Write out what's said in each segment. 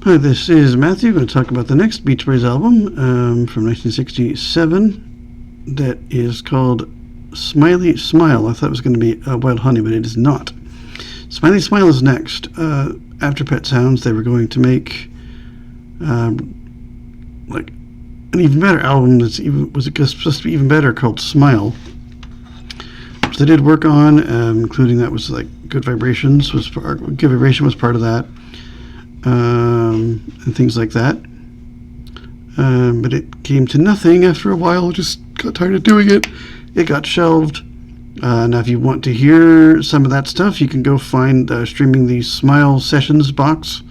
Hi, this is Matthew. I'm going to talk about the next Beach Boys album from 1967 that is called Smiley Smile. I thought it was going to be Wild Honey, but it is not. Smiley Smile is next. After Pet Sounds, they were going to make like an even better album was supposed to be even better, called Smile, which they did work on, including that was like Good Vibration was part of that. And things like that. But it came to nothing after a while. Just got tired of doing it. It got shelved. Now, if you want to hear some of that stuff, you can go find streaming the Smile Sessions box,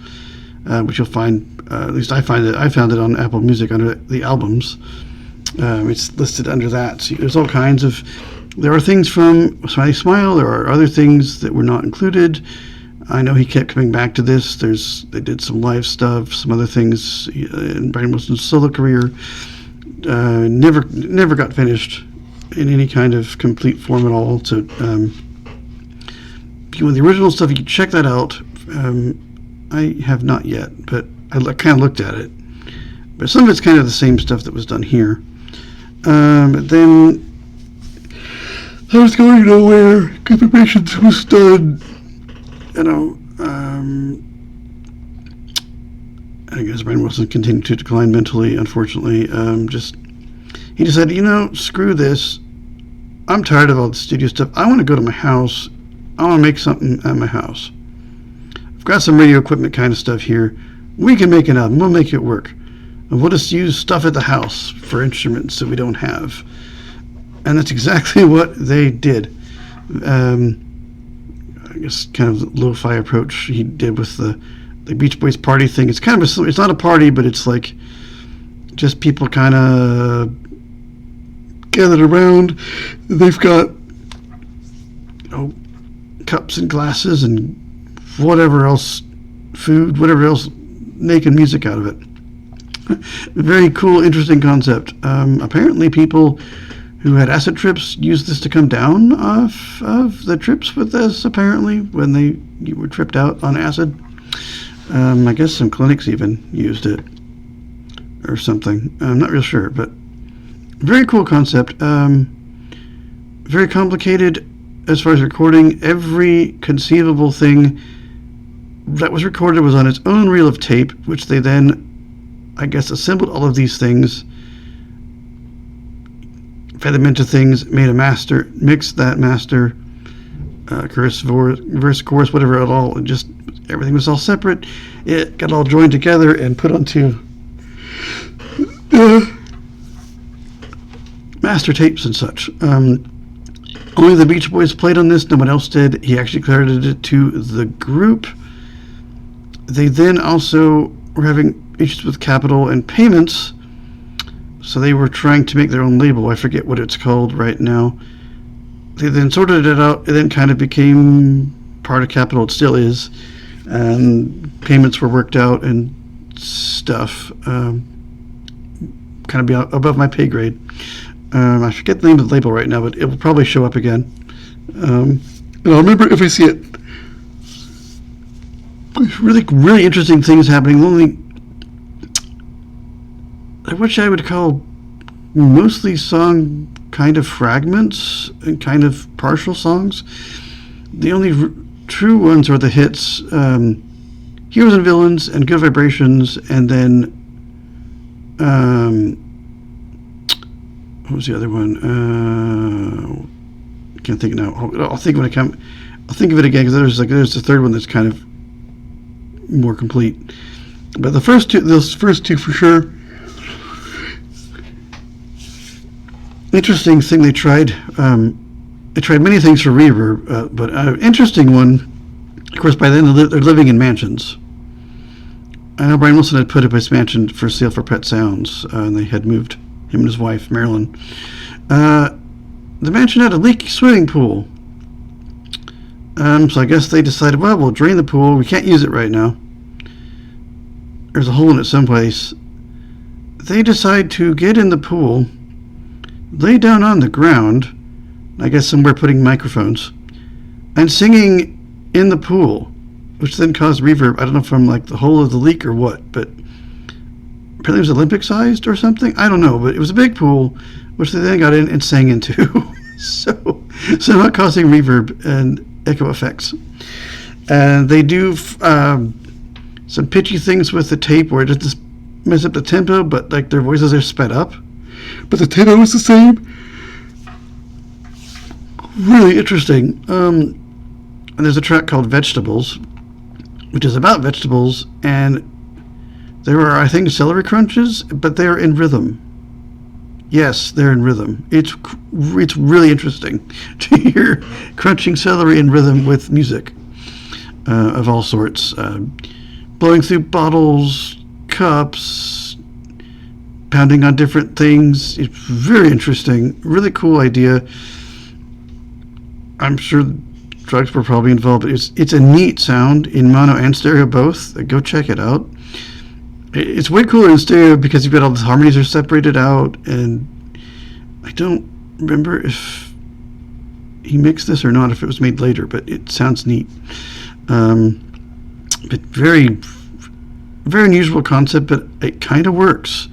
which you'll find. At least I found it on Apple Music under the albums. It's listed under that. So there's all kinds of. There are things from Smiley Smile. There are other things that were not included. I know he kept coming back to this. They did some live stuff, some other things in Brian Wilson's solo career. Never got finished in any kind of complete form at all. So, if you want the original stuff, you can check that out. I have not yet, but I kind of looked at it. But some of it's kind of the same stuff that was done here. But then I was going nowhere. Good Vibrations was done. I guess Brian Wilson continued to decline mentally, unfortunately. He decided, screw this. I'm tired of all the studio stuff. I want to go to my house. I want to make something at my house. I've got some radio equipment kind of stuff here. We can make an album. We'll make it work. And we'll just use stuff at the house for instruments that we don't have. And that's exactly what they did. I guess kind of the lo-fi approach he did with the Beach Boys party thing. It's kind of it's not a party, but it's like just people kind of gathered around. They've got cups and glasses and whatever else, food, whatever else, making music out of it. Very cool, interesting concept. Apparently people who had acid trips used this to come down off of the trips with this, apparently, when you were tripped out on acid. I guess some clinics even used it or something. I'm not real sure, but very cool concept. Very complicated as far as recording. Every conceivable thing that was recorded was on its own reel of tape, which they then, I guess, assembled all of these things, fed them into things, made a master, mixed that master, verse, chorus, whatever at all. Just everything was all separate. It got all joined together and put onto master tapes and such. Only the Beach Boys played on this. No one else did. He actually credited it to the group. They then also were having issues with Capitol and payments. So they were trying to make their own label. I forget what it's called right now. They then sorted it out. It then kind of became part of Capitol. It still is. And payments were worked out and stuff. Kind of be above my pay grade. I forget the name of the label right now, but it will probably show up again. And I'll remember if I see it. Really, really interesting things happening. Only which I would call mostly song kind of fragments and kind of partial songs. The only true ones are the hits, Heroes and Villains and Good Vibrations, and then what was the other one? Can't think now. I'll think when I come. I'll think of it again, because there's the third one that's kind of more complete. But those first two for sure. Interesting thing they tried. They tried many things for reverb, but an interesting one. Of course, by then they're living in mansions. I know Brian Wilson had put up his mansion for sale for Pet Sounds, and they had moved, him and his wife, Marilyn. The mansion had a leaky swimming pool. So I guess they decided, well, we'll drain the pool. We can't use it right now. There's a hole in it someplace. They decide to get in the pool, lay down on the ground, I guess somewhere putting microphones, and singing in the pool. which then caused reverb. I don't know from like the whole of the leak or what, but apparently it was Olympic sized or something. I don't know, but it was a big pool, which they then got in and sang into. so not causing reverb and echo effects. And they do some pitchy things with the tape where it just mess up the tempo, but like their voices are sped up, but the tempo is the same. Really interesting. And there's a track called Vegetables, which is about vegetables, and there are, I think, celery crunches, but they're in rhythm. Yes, they're in rhythm. It's really interesting to hear crunching celery in rhythm with music of all sorts. Blowing through bottles, cups, pounding on different things. It's very interesting. Really cool idea. I'm sure drugs were probably involved, but it's a neat sound in mono and stereo both. Go check it out. It's way cooler in stereo because you've got all the harmonies are separated out, and I don't remember if he mixed this or not, if it was made later, but it sounds neat. But very, very unusual concept, but it kind of works,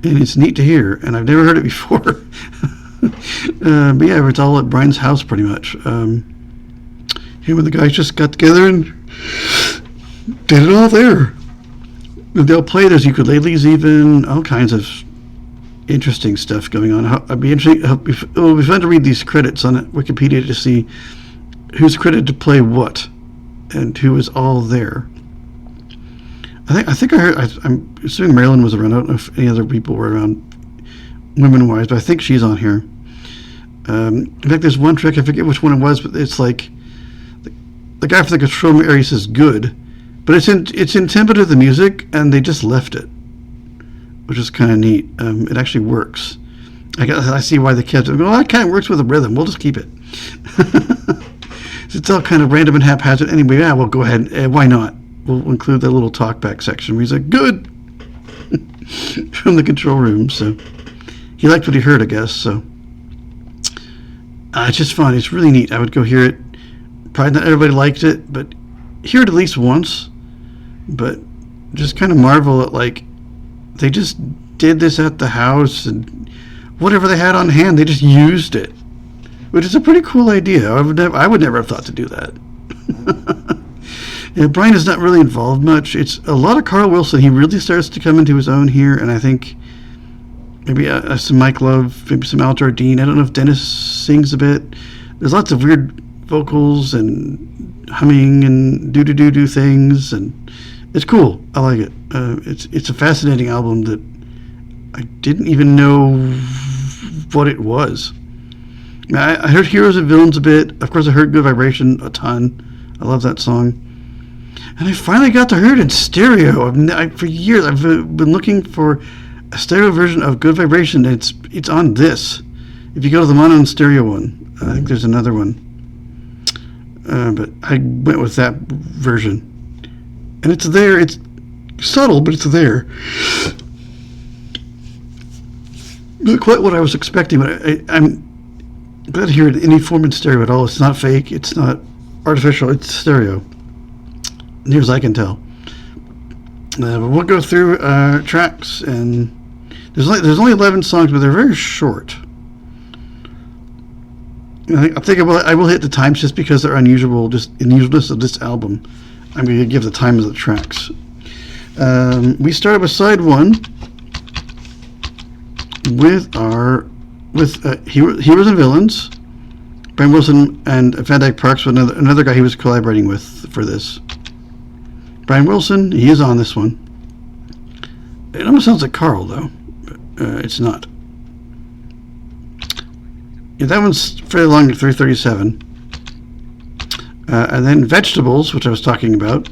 and it's neat to hear, and I've never heard it before. But yeah, it's all at Brian's house pretty much. Him and the guys just got together and did it all there. They'll play, there's ukuleles even, all kinds of interesting stuff going on. It'll be fun to read these credits on Wikipedia to see who's credited to play what and who was all there. I think I heard, I'm assuming Marilyn was around. I don't know if any other people were around women-wise, but I think she's on here. In fact, there's one trick, I forget which one it was, but it's like the guy from the control area says good, but it's in tempo to the music, and they just left it, which is kind of neat. It actually works. I see why they kept it. Well, that kind of works with the rhythm. We'll just keep it. It's all kind of random and haphazard. Anyway, yeah, we'll go ahead. Why not? We'll include that little talkback section where he's like, good, from the control room. So he liked what he heard, I guess. So it's just fun. It's really neat. I would go hear it. Probably not everybody liked it, but hear it at least once. But just kind of marvel at, like, they just did this at the house, and whatever they had on hand, they just used it, which is a pretty cool idea. I would never have thought to do that. Yeah, Brian is not really involved much. It's a lot of Carl Wilson. He really starts to come into his own here, and I think maybe some Mike Love, maybe some Al Jardine. I don't know if Dennis sings a bit. There's lots of weird vocals and humming and do things, and it's cool. I like it. It's a fascinating album that I didn't even know what it was. I heard Heroes and Villains a bit. Of course, I heard Good Vibration a ton. I love that song. And I finally got to hear it in stereo. For years, I've been looking for a stereo version of Good Vibration. It's on this. If you go to the mono and stereo one, I think there's another one. But I went with that version. And it's there. It's subtle, but it's there. Not quite what I was expecting, but I'm glad to hear it in any form in stereo at all. It's not fake. It's not artificial. It's stereo, near as I can tell. But we'll go through tracks, and there's only 11 songs, but they're very short. I think I will hit the times just because they're unusual, just unusualness of this album. I'm going to give the time of the tracks. We started with side one with Heroes and Villains. Brian Wilson and Van Dyke Parks with another guy he was collaborating with for this. Brian Wilson, he is on this one. It almost sounds like Carl, though. But, it's not. Yeah, that one's fairly long at 3:37. And then Vegetables, which I was talking about,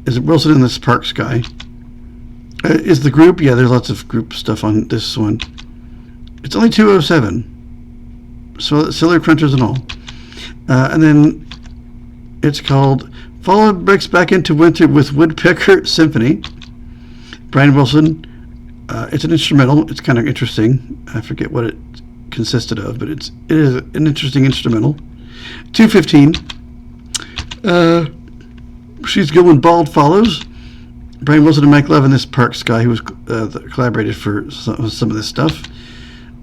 is Wilson and this Parks guy. Is the group? Yeah, there's lots of group stuff on this one. It's only 2:07. So Celery Crunchers and all. And then it's called Fall Breaks Back into Winter with Woodpecker Symphony. Brian Wilson. It's an instrumental. It's kind of interesting. I forget what it consisted of, but it is an interesting instrumental. 2:15. She's Good When Bald follows. Brian Wilson and Mike Love and this Parks guy who was collaborated for some of this stuff.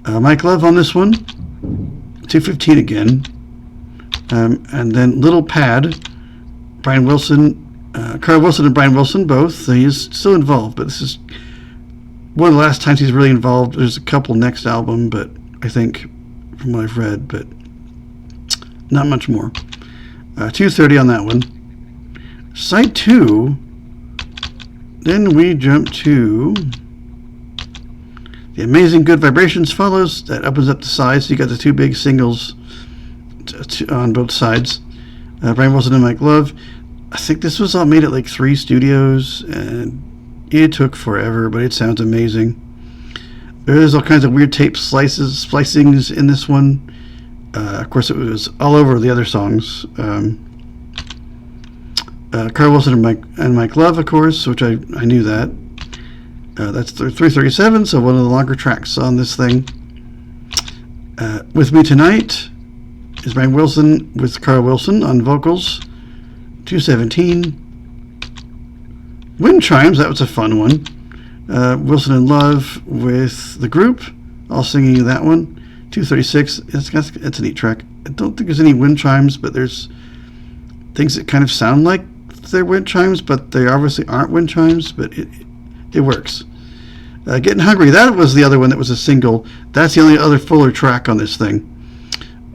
Mike Love on this one. 2:15 again. And then Little Pad. Brian Wilson. Carl Wilson and Brian Wilson both. He is still involved, but this is one of the last times he's really involved. There's a couple next album, but I think from what I've read, but not much more. 2:30 on that one. Side 2. Then we jump to The Amazing Good Vibrations follows. That opens up the sides. So you got the two big singles on both sides. Brian Wilson and Mike Love. I think this was all made at like 3 studios, and it took forever, but it sounds amazing. There's all kinds of weird tape splicings in this one. Of course, it was all over the other songs. Carl Wilson and Mike Love, of course, which I knew that. That's 3:37, so one of the longer tracks on this thing. With Me Tonight is Brian Wilson with Carl Wilson on vocals. 2:17. Wind Chimes, that was a fun one. Wilson and Love with the group, all singing that one. 2:36. It's a neat track. I don't think there's any wind chimes, but there's things that kind of sound like they're wind chimes, but they obviously aren't wind chimes, but it works. Getting Hungry, that was the other one that was a single. That's the only other fuller track on this thing.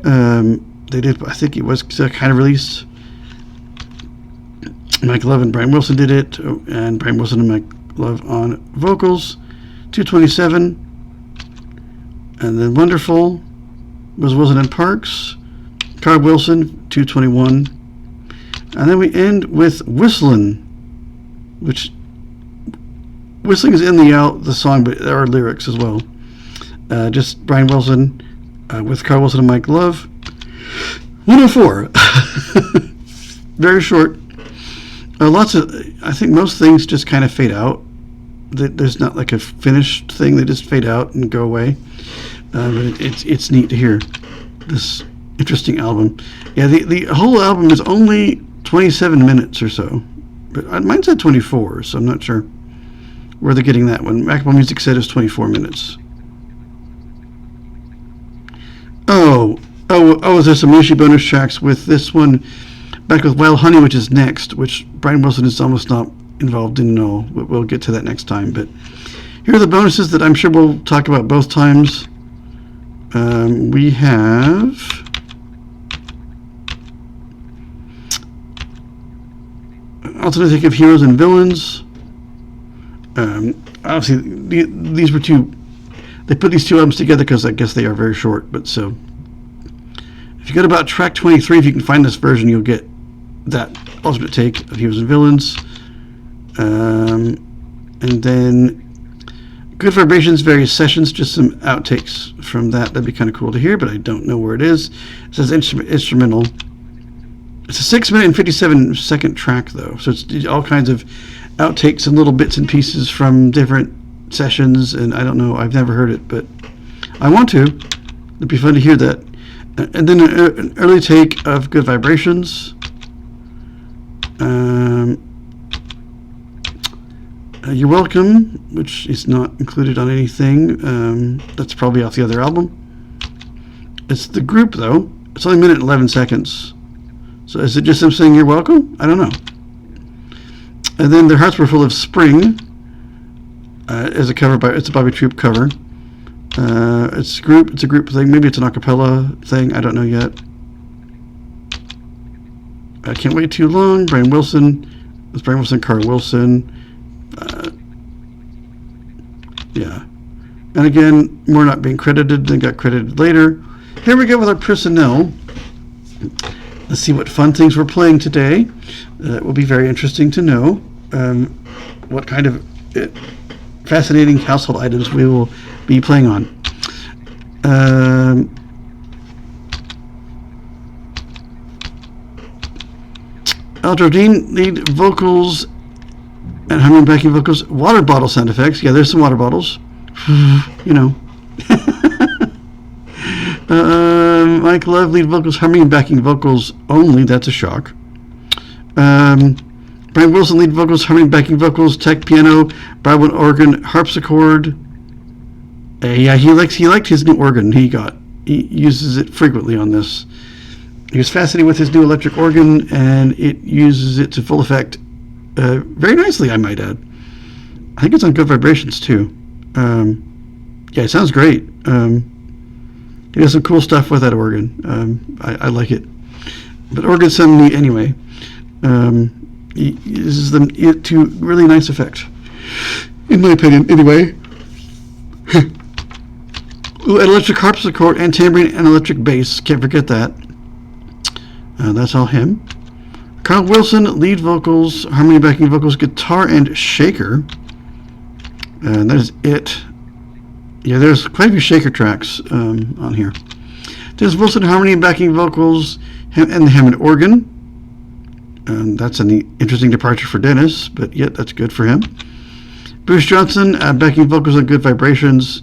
They did, I think it was kind of released. Mike Love and Brian Wilson did it, and Brian Wilson and Mike Love on vocals. 2:27. And then Wonderful was Wilson and Parks. Carl Wilson, 2:21. And then we end with Whistlin', which whistling is in the song, but there are lyrics as well. Just Brian Wilson with Carl Wilson and Mike Love. 104. Very short. I think most things just kind of fade out. There's not like a finished thing. They just fade out and go away. But it's neat to hear this interesting album. Yeah, the whole album is only 27 minutes or so. But mine said 24, so I'm not sure where they're getting that one. Apple Music said it's 24 minutes. There's some Yoshi bonus tracks with this one. Back with Wild Honey, which is next, which Brian Wilson is almost not involved in at all. We'll get to that next time. But here are the bonuses that I'm sure we'll talk about both times. We have alternate take of Heroes and Villains. Obviously, these were two. They put these two albums together because I guess they are very short. But so, if you go to about track 23, if you can find this version, you'll get that alternate take of Heroes and Villains. And then Good Vibrations, various sessions, just some outtakes from that. That'd be kind of cool to hear, but I don't know where it is. It says instrumental. It's a 6-minute and 57-second track, though. So it's all kinds of outtakes and little bits and pieces from different sessions. And I don't know. I've never heard it, but I want to. It'd be fun to hear that. And then an early take of Good Vibrations. You're Welcome, which is not included on anything. That's probably off the other album. It's the group, though. It's only a minute and 11 seconds. So is it just them saying You're Welcome? I don't know. And then Their Hearts Were Full of Spring is a cover by, it's a Bobby Troop cover. It's a group thing. Maybe it's an a cappella thing. I don't know yet. I Can't Wait Too Long. Brian Wilson. It's Brian Wilson, Carl Wilson. Yeah. And again, more not being credited than got credited later. Here we go with our personnel. Let's see what fun things we're playing today. It will be very interesting to know what kind of fascinating household items we will be playing on. Al Jardine, lead vocals and humming backing vocals. Water bottle sound effects. Yeah, there's some water bottles. You know. Mike Love, lead vocals, humming and backing vocals only. That's a shock. Brian Wilson, lead vocals, harmony, backing vocals, tech piano, Broadwood organ, harpsichord. Yeah, he liked his new organ he got. He uses it frequently on this. He was fascinated with his new electric organ, and it uses it to full effect very nicely, I might add. I think it's on Good Vibrations, too. Yeah, it sounds great. He does some cool stuff with that organ. I like it. But organs sound neat anyway. He uses them to really nice effect, in my opinion, anyway. Ooh, an electric harpsichord and tambourine and electric bass. Can't forget that. That's all him. Carl Wilson, lead vocals, harmony, backing vocals, guitar, and shaker. And that is it. Yeah, there's quite a few shaker tracks on here. There's Wilson, harmony, backing vocals, and the Hammond organ. And that's an interesting departure for Dennis, but yet that's good for him. Bruce Johnson, backing vocals on Good Vibrations.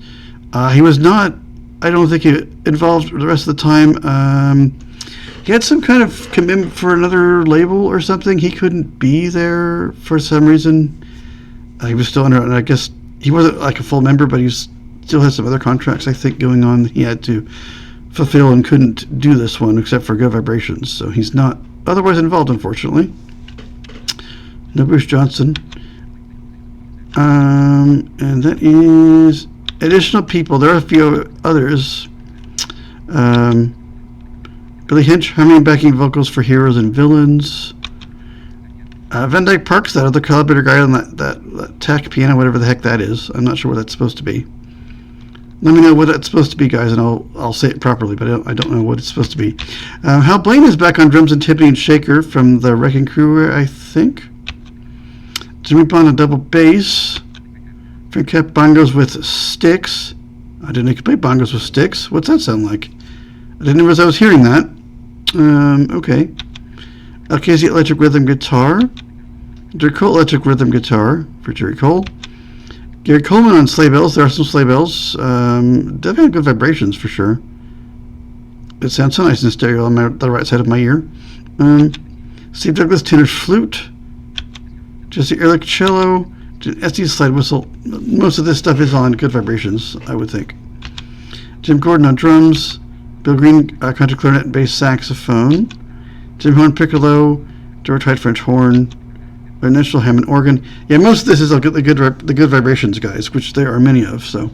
He was not, I don't think, involved the rest of the time. He had some kind of commitment for another label or something. He couldn't be there for some reason. He was still under, and I guess he wasn't like a full member, but he still had some other contracts, I think, going on he had to fulfill and couldn't do this one except for Good Vibrations. So he's not otherwise involved, unfortunately. No Bruce Johnson. And that is additional people. There are a few others. Billy Hinch, harmony and backing vocals for Heroes and Villains. Van Dyke Parks, that other collaborator guy on that tech piano, whatever the heck that is. I'm not sure what that's supposed to be. Let me know what it's supposed to be, guys, and I'll say it properly, but I don't know what it's supposed to be. Hal Blaine is back on drums and timpani and shaker from the Wrecking Crew, I think. Jimmy Bond on double bass. Frank kept bongos with sticks. I didn't know you could play bongos with sticks. What's that sound like? I didn't realize I was hearing that. Okay. LKZ electric rhythm guitar. Jerry Cole electric rhythm guitar for Jerry Cole. Gary Coleman on sleigh bells. There are some sleigh bells. Definitely Good Vibrations for sure. It sounds so nice in stereo on the right side of my ear. Steve Douglas tenor flute. Jesse Ehrlich cello. SD slide whistle. Most of this stuff is on Good Vibrations, I would think. Jim Gordon on drums. Bill Green country clarinet and bass saxophone. Jim Horn piccolo. George Hyde French horn. Initial Hammond organ. Yeah, most of this is all the good Vibrations guys, which there are many of. So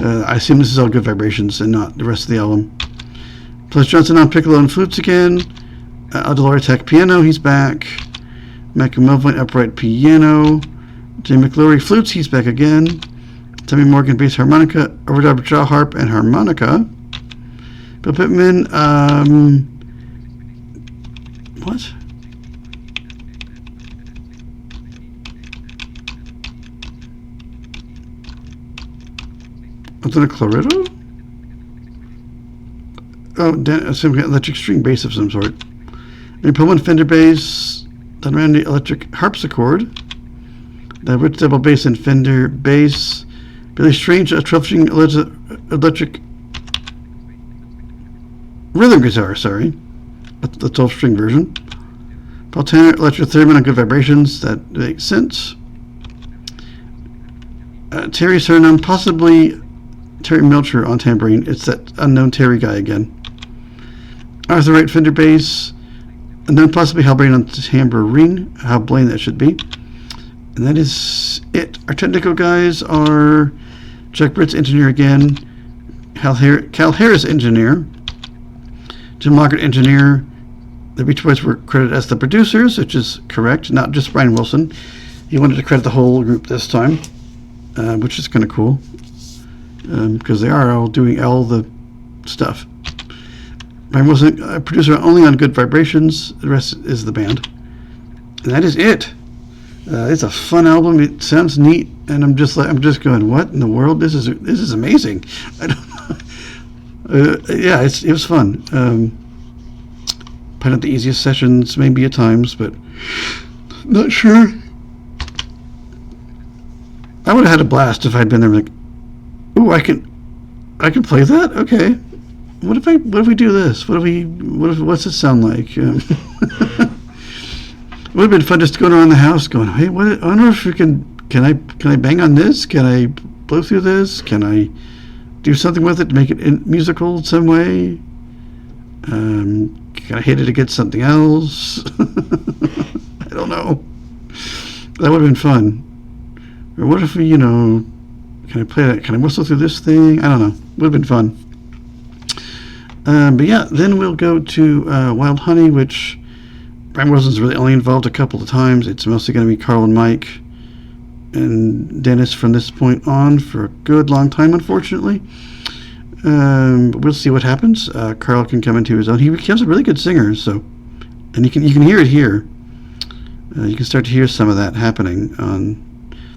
I assume this is all Good Vibrations and not the rest of the album. Plus Johnson on piccolo and flutes again. Aldolari Tech piano, he's back. Mac Melvin upright piano. Jay McLaury flutes, he's back again. Tommy Morgan bass harmonica, overdub jaw harp and harmonica. Bill Pittman, what? Was it a clarinet? Oh, some electric string bass of some sort. Maybe Pullman Fender bass, Don Randy electric harpsichord, the Rich double bass and Fender bass, Billy Strange a 12-string electric rhythm guitar. Sorry, the 12-string version. Paul Tanner electric theremin on Good Vibrations. That makes sense. Terry Surinam, possibly Terry Melcher on tambourine. It's that unknown Terry guy again. Arthur Wright Fender bass. And then possibly Hal Blaine on tambourine. Hal Blaine that should be. And that is it. Our technical guys are Chuck Britz, engineer again. Cal Harris, engineer. Jim Lockett, engineer. The Beach Boys were credited as the producers, which is correct, not just Brian Wilson. He wanted to credit the whole group this time, which is kind of cool. Because they are all doing all the stuff. Brian Wilson, a producer only on Good Vibrations. The rest is the band. And that is it. It's a fun album. It sounds neat, and I'm just going, what in the world? This is amazing. I don't know. Yeah, it was fun. Probably not the easiest sessions, maybe at times, but not sure. I would have had a blast if I'd been there. Like, ooh, I can play that. Okay. What if we do this? What's it sound like? would have been fun just going around the house going, hey, what? I wonder if we can I bang on this? Can I blow through this? Can I do something with it to make it musical in some way? Can I hit it against something else? I don't know. That would have been fun. Or what if we, can I play that? Can I whistle through this thing? I don't know. Would have been fun. But yeah, then we'll go to Wild Honey, which Brian Wilson's really only involved a couple of times. It's mostly going to be Carl and Mike and Dennis from this point on for a good long time, unfortunately. But we'll see what happens. Carl can come into his own. He becomes a really good singer, so, and you can hear it here. You can start to hear some of that happening on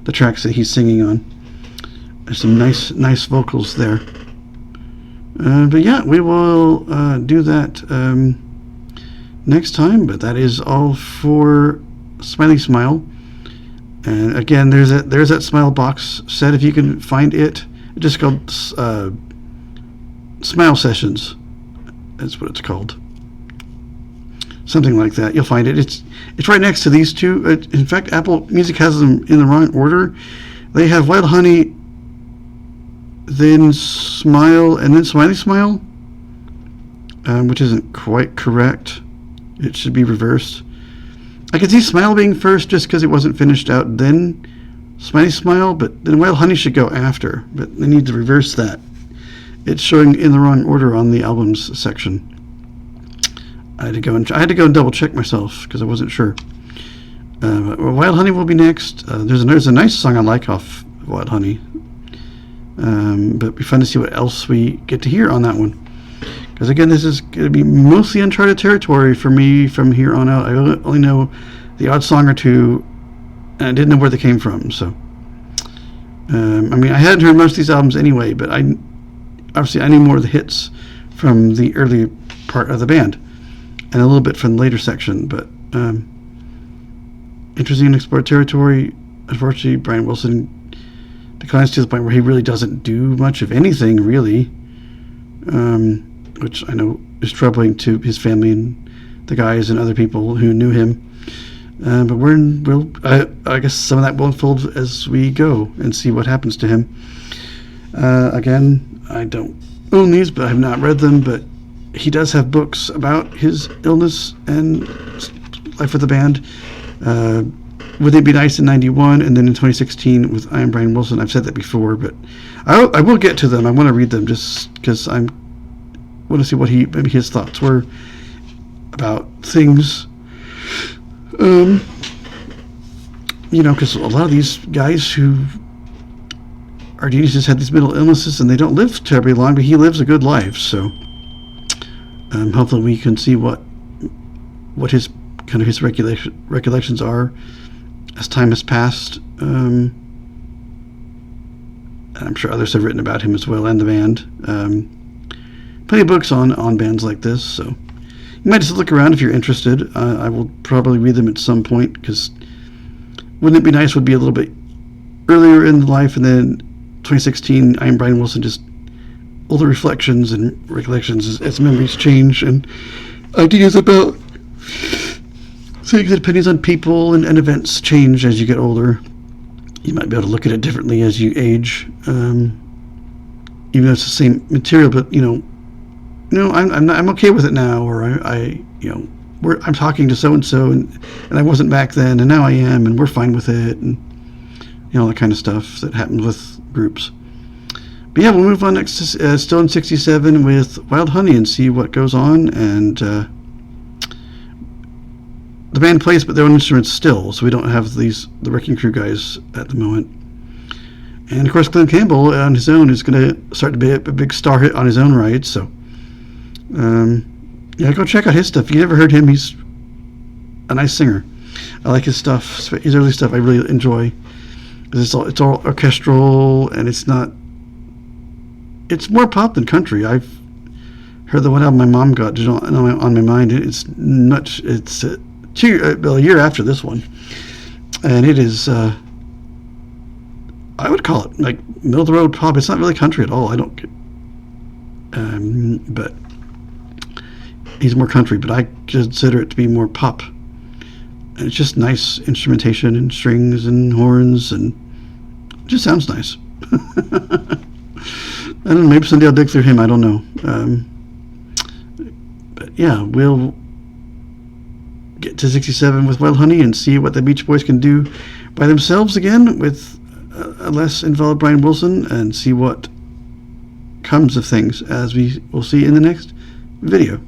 the tracks that he's singing on. There's some nice vocals there. But yeah, we will do that next time. But that is all for Smiley Smile. And again, there's that Smile box set if you can find it. It's just called Smile Sessions. That's what it's called. Something like that. You'll find it. It's right next to these two. In fact, Apple Music has them in the wrong order. They have Wild Honey, then Smile, and then Smiley Smile, which isn't quite correct. It should be reversed. I could see Smile being first just because it wasn't finished out, then Smiley Smile, but then Wild Honey should go after. But they need to reverse that. It's showing in the wrong order on the albums section. I had to go and double check myself because I wasn't sure. Wild Honey will be next. There's a nice song I like off Wild Honey. But it'd be fun to see what else we get to hear on that one. Because again, this is going to be mostly uncharted territory for me from here on out. I only know the odd song or two, and I didn't know where they came from. So, I hadn't heard most of these albums anyway, but I knew more of the hits from the early part of the band, and a little bit from the later section. But interesting unexplored territory. Unfortunately, Brian Wilson declines to the point where he really doesn't do much of anything, really, which I know is troubling to his family and the guys and other people who knew him. But I guess some of that will unfold as we go and see what happens to him. Again, I don't own these, but I have not read them, but he does have books about his illness and life with the band. Would It Be Nice in 91, and then in 2016 with I Am Brian Wilson. I've said that before, but I will get to them. I want to read them just because I want to see what maybe his thoughts were about things. Because a lot of these guys who are geniuses had these mental illnesses and they don't live terribly long, but he lives a good life. So hopefully we can see what his recollections are as time has passed. And I'm sure others have written about him as well, and the band. Plenty of books on bands like this, so you might just look around if you're interested. I will probably read them at some point, because Wouldn't It Be Nice would be a little bit earlier in life, and then 2016, I Am Brian Wilson, just older reflections and recollections as memories change, and ideas about things and opinions on people and events change as you get older. You might be able to look at it differently as you age, even though it's the same material. But I'm okay with it now, or I'm talking to so and so, and I wasn't back then, and now I am, and we're fine with it, and that kind of stuff that happens with groups. But yeah, we'll move on next to still in 67 with Wild Honey and see what goes on. And the band plays but their own instruments still, so we don't have the Wrecking Crew guys at the moment. And of course, Glenn Campbell on his own is going to start to be a big star hit on his own right. So go check out his stuff. If you never heard him, he's a nice singer. I like his stuff. His early stuff I really enjoy. It's all orchestral, and it's more pop than country. I've heard the one album my mom got on my mind. It's much. It's a year after this one, and it is. I would call it like middle of the road pop. It's not really country at all. I don't. But he's more country, but I consider it to be more pop. And it's just nice instrumentation and strings and horns, and it just sounds nice. I don't know, maybe someday I'll dig through him, I don't know. But yeah, we'll get to 67 with Wild Honey and see what the Beach Boys can do by themselves again with a less involved Brian Wilson, and see what comes of things, as we will see in the next video.